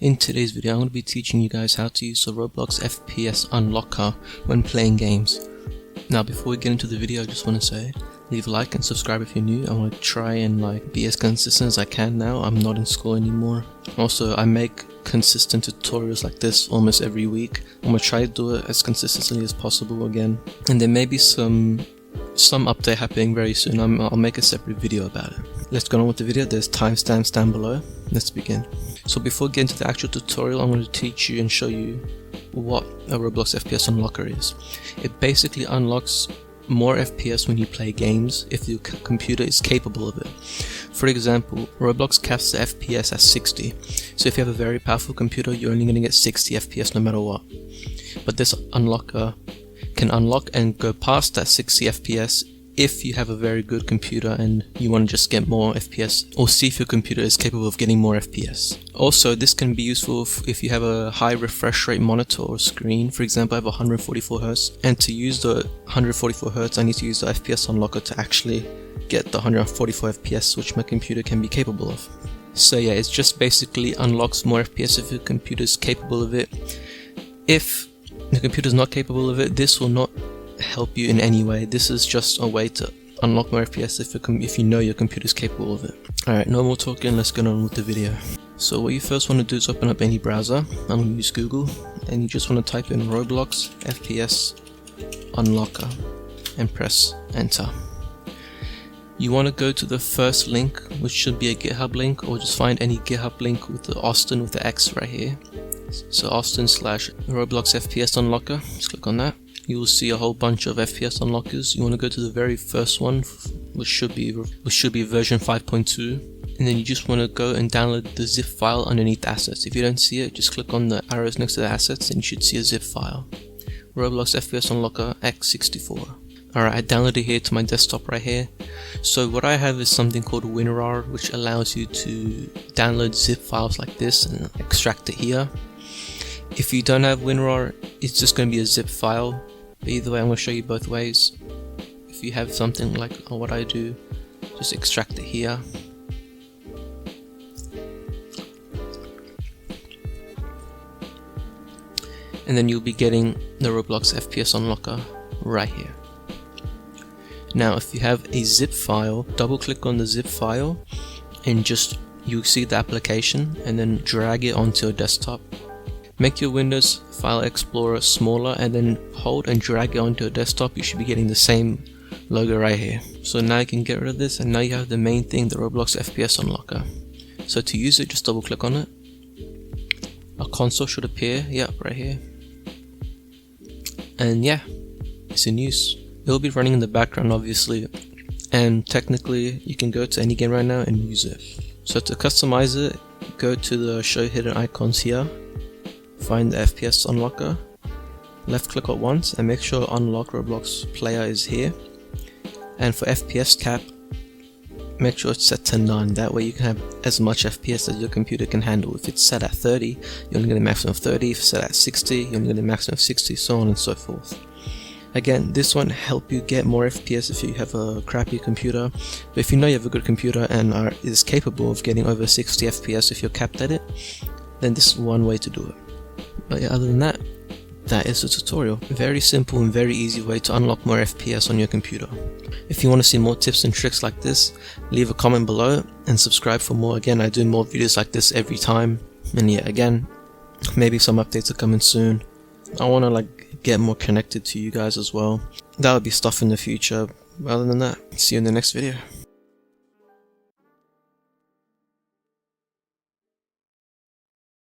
In today's video, I'm going to be teaching you guys how to use the Roblox FPS unlocker when playing games. Now before we get into the video, I just want to say, leave a like and subscribe if you're new. I want to try and be as consistent as I can now. I'm not in school anymore. Also, I make consistent tutorials like this almost every week. I'm going to try to do it as consistently as possible again. And there may be some update happening very soon. I'll make a separate video about it. Let's go on with the video. There's timestamps down below. Let's begin. So before getting to the actual tutorial, I'm going to teach you and show you what a Roblox FPS unlocker is. It basically unlocks more FPS when you play games if your computer is capable of it. For example, Roblox caps the FPS at 60, so if you have a very powerful computer, you're only going to get 60 FPS no matter what. But this unlocker can unlock and go past that 60 FPS if you have a very good computer and you want to just get more FPS, or see if your computer is capable of getting more FPS. Also, this can be useful if you have a high refresh rate monitor or screen. For example, I have 144Hz, and to use the 144Hz I need to use the FPS unlocker to actually get the 144 FPS which my computer can be capable of. So yeah, it just basically unlocks more FPS if your computer is capable of it. If the computer is not capable of it, this will not help you in any way. This is just a way to unlock more FPS if you know your computer is capable of it. Alright, no more talking, let's get on with the video. So what you first want to do is open up any browser. I'm going to use Google, and you just want to type in Roblox FPS unlocker and press enter. You want to go to the first link, which should be a GitHub link, or just find any GitHub link with the Austin with the X right here. So Austin/Roblox FPS unlocker, just click on that. You will see a whole bunch of FPS unlockers. You want to go to the very first one, which should be version 5.2, and then you just want to go and download the zip file underneath assets. If you don't see it, just click on the arrows next to the assets and you should see a zip file. Roblox FPS unlocker x64. Alright, I downloaded it here to my desktop right here. So what I have is something called WinRAR, which allows you to download zip files like this and extract it here. If you don't have WinRAR, it's just going to be a zip file. But either way, I'm going to show you both ways. If you have something like what I do, just extract it here. And then you'll be getting the Roblox FPS unlocker right here. Now if you have a zip file, double click on the zip file and you'll see the application, and then drag it onto your desktop. Make your Windows File Explorer smaller and then hold and drag it onto your desktop. You should be getting the same logo right here. So now you can get rid of this, and now you have the main thing, the Roblox FPS unlocker. So to use it, just double click on it. A console should appear, yep, right here. And yeah, it's in use. It'll be running in the background obviously, and technically you can go to any game right now and use it. So to customize it, go to the show hidden icons here, find the FPS unlocker, left click it once and make sure unlock Roblox player is here, and for FPS cap, make sure it's set to none. That way you can have as much FPS as your computer can handle. If it's set at 30, you're only get a maximum of 30. If it's set at 60, you're only get a maximum of 60, so on and so forth. Again, this won't help you get more FPS if you have a crappy computer, but if you know you have a good computer and is capable of getting over 60 FPS if you're capped at it, then this is one way to do it. But yeah, other than that, that is the tutorial. Very simple and very easy way to unlock more FPS on your computer. If you want to see more tips and tricks like this, leave a comment below and subscribe for more. Again, I do more videos like this every time, and yeah, again, maybe some updates are coming soon. I want to get more connected to you guys as well. That'll be stuff in the future. Other than that, see you in the next video.